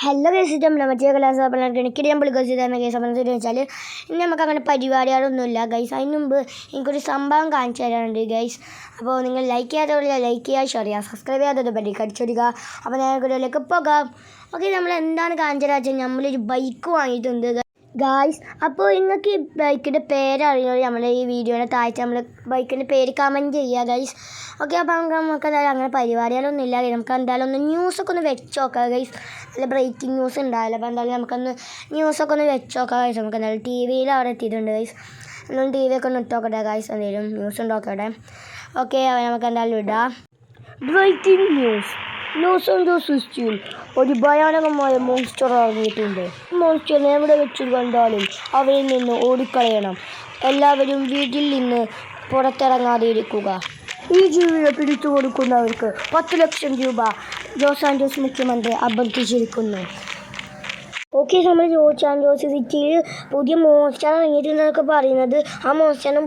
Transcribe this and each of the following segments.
Hello guys, മറ്റേ class എനിക്ക് ഞാൻ വിളിക്കുക തരുന്ന കേസ് സംബന്ധിച്ച് വെച്ചാൽ ഇനി നമുക്ക് അങ്ങനെ പരിപാടികളൊന്നുമില്ല ഗൈസ്. അതിന് മുമ്പ് എനിക്കൊരു സംഭവം കാണിച്ചു തരാനുണ്ട് ഗൈസ്. അപ്പോൾ നിങ്ങൾ ലൈക്ക് ചെയ്യാത്തവരില്ല, ലൈക്ക് ചെയ്യുക, ഷെയർ ചെയ്യുക, സബ്സ്ക്രൈബ് ചെയ്യാത്തത് പറ്റി കടിച്ചെടുക്കുക. അപ്പോൾ ഞങ്ങൾക്ക് പോകാം. ഓക്കെ, നമ്മൾ എന്താണ് കാണിച്ചു തരാ വെച്ചാൽ നമ്മളൊരു ബൈക്ക് വാങ്ങിയിട്ടുണ്ട് ഗായ്സ്. അപ്പോൾ നിങ്ങൾക്ക് ഈ ബൈക്കിൻ്റെ പേരറിയുന്നത് നമ്മൾ ഈ വീഡിയോയുടെ താഴ്ച നമ്മൾ ബൈക്കിൻ്റെ പേര് കമൻറ്റ് ചെയ്യുക ഗൈസ്. ഓക്കെ, അപ്പോൾ നമുക്ക് എന്തായാലും അങ്ങനെ പരിപാടികളൊന്നും ഇല്ല. നമുക്ക് എന്തായാലും ഒന്ന് ന്യൂസൊക്കെ ഒന്ന് വെച്ച് നോക്കാം ഗൈസ്. നല്ല ബ്രേക്കിംഗ് ന്യൂസ് ഉണ്ടാവില്ല. അപ്പോൾ എന്തായാലും നമുക്കൊന്ന് ന്യൂസൊക്കെ ഒന്ന് വെച്ച് നോക്കാം ഗൈസ്. നമുക്ക് എന്തായാലും ടി വിയിൽ അവിടെ എത്തിയിട്ടുണ്ട് ഗൈസ്. എന്നാലും ടി വിയൊക്കെ ഒന്ന് ഇട്ട് നോക്കട്ടെ ഗൈസ്. എന്തെങ്കിലും ന്യൂസ് ഉണ്ടോക്കട്ടെ. ഓക്കെ, നമുക്ക് എന്തായാലും ഇടാം. Breaking news. ലോസ് ആഞ്ചലസിൽ ഒരു ഭയാനകമായ മോൺസ്റ്റർ ഇറങ്ങിയിട്ടുണ്ട്. മോൺസ്റ്ററിനെ എവിടെ വെച്ച് കണ്ടാലും അവരിൽ നിന്ന് ഓടിക്കളയണം. എല്ലാവരും വീട്ടിൽ നിന്ന് പുറത്തിറങ്ങാതെ ഇരിക്കുക. ഈ ജീവിയെ പിടിച്ചു കൊടുക്കുന്നവർക്ക് 10 ലക്ഷം രൂപ ലോസ് ആഞ്ചലസ് മുഖ്യമന്ത്രി അഭ്യർത്ഥിച്ചിരിക്കുന്നു. ഓക്കെ, നമ്മൾ ലോസ് ആഞ്ചലസ് സിറ്റിയിൽ പുതിയ മോൺസ്റ്റർ ഇറങ്ങിയിട്ടുണ്ടെന്നൊക്കെ പറയുന്നത്. ആ മോൺസ്റ്ററിനെ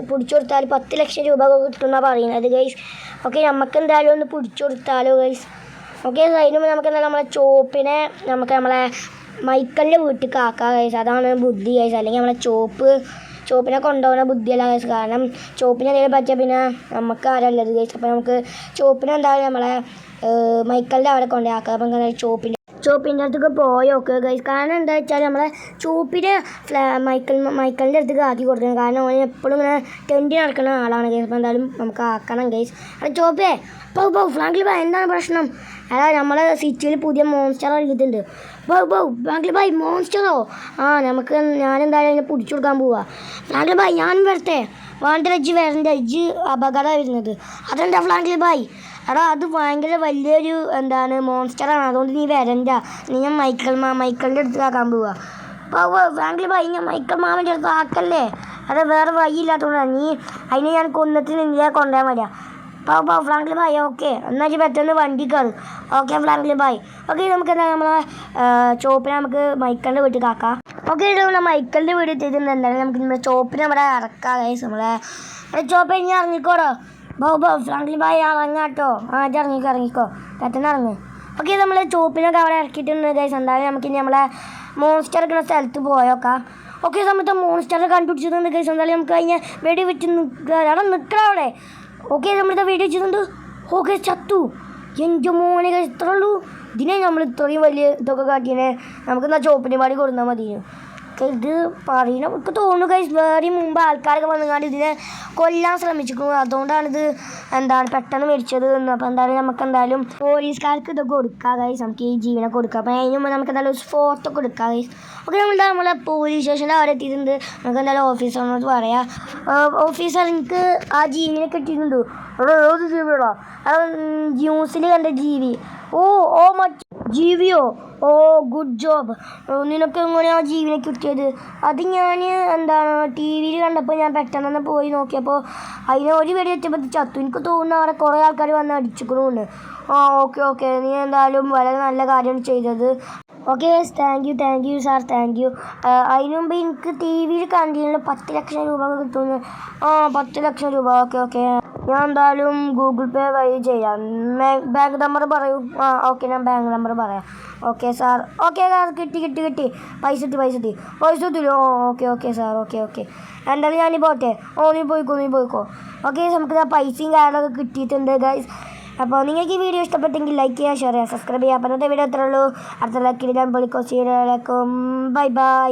പിടിച്ചു കൊടുത്താൽ 10 ലക്ഷം രൂപ കിട്ടുമെന്നാണ് പറയുന്നത് ഗൈസ്. ഓക്കെ, നമുക്ക് എന്തായാലും ഒന്ന് പിടിച്ചു കൊടുത്താലോ ഗൈസ്. ഓക്കെ, അതിന് നമുക്ക് എന്തായാലും നമ്മളെ ചോപ്പിനെ നമ്മളെ മൈക്കലിൻ്റെ വീട്ടിൽ ആക്കാം ഗൈസ്. അതാണ് ബുദ്ധി ഗൈസ്. അല്ലെങ്കിൽ നമ്മളെ ചോപ്പിനെ കൊണ്ടുപോകുന്ന ബുദ്ധിയല്ല ഗൈസ്. കാരണം ചോപ്പിനെ എന്തെങ്കിലും പറ്റിയാൽ പിന്നെ നമുക്ക് ആരല്ലത് ഗൈസ്. അപ്പോൾ നമുക്ക് ചോപ്പിനെ എന്തായാലും നമ്മളെ മൈക്കലിൻ്റെ അവിടെ കൊണ്ടുപോയി ആക്കാം. അപ്പം എന്തായാലും ചോപ്പിൻ്റെ അടുത്തേക്ക് പോയോക്കെ ഗൈസ്. കാരണം എന്താ വെച്ചാൽ നമ്മളെ ചോപ്പിനെ മൈക്കലിൻ്റെ അടുത്തേക്ക് ആക്കി കൊടുക്കണം. കാരണം അവന് എപ്പോഴും ഇങ്ങനെ ടെൻറ്റ് നടക്കുന്ന ആളാണ് ഗൈസ്. അപ്പോൾ എന്തായാലും നമുക്ക് ആക്കണം ഗൈസ്. അത് ചോപ്പേ ഫ്രാങ്കിൾ ബായ്, എന്താണ് പ്രശ്നം? അതാ നമ്മളെ സിറ്റിയിൽ പുതിയ മോൺസ്റ്റർ ഇറങ്ങിയിട്ടുണ്ട്. ഫ്രാങ്കിൾ ബായ്, മോൺസ്റ്ററോ? ഞാനെന്തായാലും അതിനെ പിടിച്ചു കൊടുക്കാൻ പോവാ. ഫ്രാങ്കിൾ ബായ്, ഞാനും വരട്ടെ? വേണ്ട, ഇജ്ജ് വരണ്ട, ഇജ്ജ് അപകടമാണ് വരുന്നത്. അതെന്താ ഫ്രാങ്കിൾ ബായ്? അത് ഭയങ്കര വലിയൊരു മോൺസ്റ്ററാണ്. അതുകൊണ്ട് നീ വരണ്ട. ഞാൻ മൈക്കലിൻ്റെ അടുത്ത് ആക്കാൻ പോവാ. ഫ്രാങ്കിൾ ബായ്, ഞാൻ മൈക്കൽ മാമൻ്റെ അടുത്ത് ആക്കല്ലേ? വേറെ വഴിയില്ലാത്തതുകൊണ്ടാണ്. അതിനെ ഞാൻ കൊന്നത്തിന് ഇന്ത്യ കൊണ്ടുപോകാൻ വരിക. ഫ്രാങ്കിൾ ബായ്, ഓക്കെ എന്നാൽ പെട്ടെന്ന് വണ്ടി കയറും. Okay ഫ്രാങ്കിൾ bye. ഓക്കെ, നമുക്ക് എന്താ നമ്മളെ ചോപ്പിനെ നമുക്ക് മൈക്കലിൻ്റെ വീട്ടിൽ ആക്കാം. ഓക്കെ, നമ്മളെ മൈക്കലിൻ്റെ വീട് എത്തിയിട്ടുണ്ട്. എന്തായാലും നമുക്ക് നമ്മുടെ ചോപ്പിനെ അവിടെ ഇറക്കാം ഗൈസ്. നമ്മളെ ചോപ്പ ഇനി ഇറങ്ങിക്കോടോ. ഫ്രാങ്കിൾ ബായ് ഇറങ്ങാട്ടോ. ഇറങ്ങിക്കോ പെട്ടെന്ന് ഇറങ്ങ്. ഓക്കെ, നമ്മൾ ചോപ്പിനൊക്കെ അവിടെ ഇറക്കിയിട്ടുണ്ട് ഗൈസ്. എന്തായാലും നമുക്കിനി നമ്മളെ മോൺസ്റ്റർ ഇരിക്കുന്ന സ്ഥലത്ത് പോയോക്കാം. ഓക്കെ, സമയത്ത് മോൺസ്റ്ററെ കണ്ടുപിടിച്ചിട്ടുണ്ട് ഗൈസ്. എന്തായാലും നമുക്ക് അതിനെ വെടി വെച്ച് നിൽക്കണം അവിടെ. ഓക്കെ, നമ്മളിത് വീഡിയോ വെച്ചിട്ടുണ്ട്. ഓക്കെ, ചത്തു. എൻ്റെ മോനെ ഇത്ര ഉള്ളൂ. ഇതിനെ നമ്മൾ ഇത്രയും വലിയ ഇതൊക്കെ കാട്ടിനെ നമുക്കെന്താ ചോപ്പിൻ്റെ പാടി കൊടുത്താൽ മതി. ഇത് പറയുന്ന നമുക്ക് തോന്നുന്നു ഗൈസ്. വേറെ മുമ്പ് ആൾക്കാരൊക്കെ വന്നുകൊണ്ട് ഇതിനെ കൊല്ലാൻ ശ്രമിച്ചിരിക്കുന്നു. അതുകൊണ്ടാണിത് പെട്ടെന്ന് മരിച്ചത് എന്ന്. അപ്പോൾ എന്തായാലും നമുക്ക് എന്തായാലും പോലീസുകാർക്ക് ഇതൊക്കെ കൊടുക്കാം ഗൈസ്. നമുക്ക് ഈ ജീവനെ കൊടുക്കാം. അപ്പോൾ അതിന് മുമ്പ് നമുക്ക് എന്തായാലും ഫോട്ടോ കൊടുക്കാം ഗൈസ്. ഓക്കെ, നമ്മളെ പോലീസ് സ്റ്റേഷൻ്റെ അവിടെ എത്തിയിട്ടുണ്ട്. നമുക്ക് എന്തായാലും ഓഫീസറിനോട് പറയാം. ഓഫീസർ, എനിക്ക് ആ ജീവനെ കിട്ടിയിട്ടുണ്ട്. ഏത് ജീവികളോ? ന്യൂസിൽ കണ്ട ജീവി. ജീവിയോ? Good job. നിനക്ക് എങ്ങനെയാണ് ആ ജീവനെ കിട്ടിയത്? അത് ഞാൻ ടി വിയിൽ കണ്ടപ്പോൾ ഞാൻ പെട്ടെന്ന് പോയി നോക്കിയപ്പോൾ അതിനെ ഒരു വെടി വെച്ചപ്പോൾ ചത്തു. എനിക്ക് തോന്നുന്നു അവിടെ കുറേ ആൾക്കാർ വന്ന് അടിച്ചിക്കണമുണ്ട്. ഓക്കെ, നീ എന്തായാലും വളരെ നല്ല കാര്യമാണ് ചെയ്തത്. Okay, thank you sir, thank you. അതിന് മുമ്പ് എനിക്ക് ടി വിയിൽ കണ്ടിരുന്നു 10 ലക്ഷം രൂപ കിട്ടുന്നു. 10 ലക്ഷം രൂപ. ഓക്കെ, ഞാൻ എന്തായാലും ഗൂഗിൾ പേ വഴി ചെയ്യാം. ബാങ്ക് നമ്പർ പറയൂ. ഓക്കെ, ഞാൻ ബാങ്ക് നമ്പർ പറയാം. Okay sir. ഓക്കെ സാർ, കിട്ടി. പൈസ തരുമോ? Okay sir. ഓക്കെ എന്തായാലും ഞാൻ പോട്ടെ. നീ പോയിക്കോ. ഓക്കെ, നമുക്ക് പൈസയും കാര്യങ്ങളൊക്കെ കിട്ടിയിട്ടുണ്ട് ഗൈസ്. അപ്പോൾ നിങ്ങൾക്ക് ഈ വീഡിയോ ഇഷ്ടപ്പെട്ടെങ്കിൽ ലൈക്ക് ചെയ്യുക, ഷെയർ ചെയ്യുക, സബ്സ്ക്രൈബ് ചെയ്യുക. അപ്പോൾ ഇന്നത്തെ വീഡിയോ അത്രേ ഉള്ളൂ. അടുത്ത ലൈക്കിൽ ഞാൻ ബൈ.